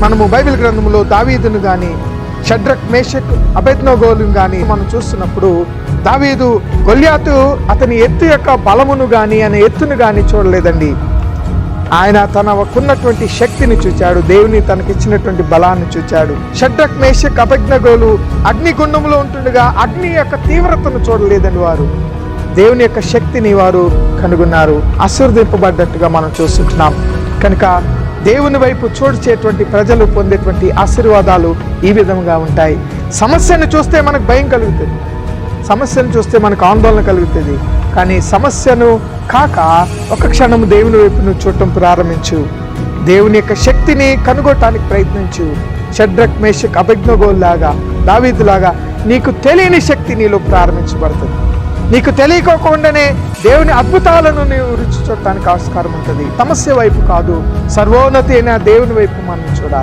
మనము బైబిల్ గ్రంథంలో దావీదును గాని, షడ్రక్, మేషక్, అబేద్నెగోలను గాని మనం చూస్తున్నప్పుడు దావీదు గొల్యాతు అతని ఎత్తు యొక్క బలమును గాని అనే ఎత్తును గాని చూడలేదండి. ఆయన తనకున్నటువంటి శక్తిని చూచాడు, దేవుని తనకిచ్చినటువంటి బలాన్ని చూచాడు. షడ్రక్, మేషక్, అబేద్నెగోలు అగ్నిగుండంలో ఉంటుండగా అగ్ని యొక్క తీవ్రతను చూడలేదండి. వారు దేవుని యొక్క శక్తిని వారు కనుగొన్నారు. ఆశీర్వదింపబడ్డట్టుగా మనం చూస్తుంటున్నాం. కనుక దేవుని వైపు చూడ్చేటువంటి ప్రజలు పొందేటువంటి ఆశీర్వాదాలు ఈ విధంగా ఉంటాయి. సమస్యను చూస్తే మనకు భయం కలుగుతుంది, సమస్యను చూస్తే మనకు ఆందోళన కలుగుతుంది. కానీ సమస్యను కాక ఒక క్షణం దేవుని వైపు నువ్వు చూడటం ప్రారంభించు, దేవుని యొక్క శక్తిని కనుగొనటానికి ప్రయత్నించు. షడ్రక్, మేషక్, అబేద్నెగోలు లాగా, దావీదు లాగా నీకు తెలియని శక్తి నీలో ప్రారంభించబడుతుంది. నీకు తెలియకోకుండానే దేవుని అద్భుతాలను నీవు రుచి చూడటానికి ఆస్కారం ఉంటుంది. సమస్య వైపు కాదు, సర్వోన్నతి అయిన దేవుని వైపు మనం చూడాలి.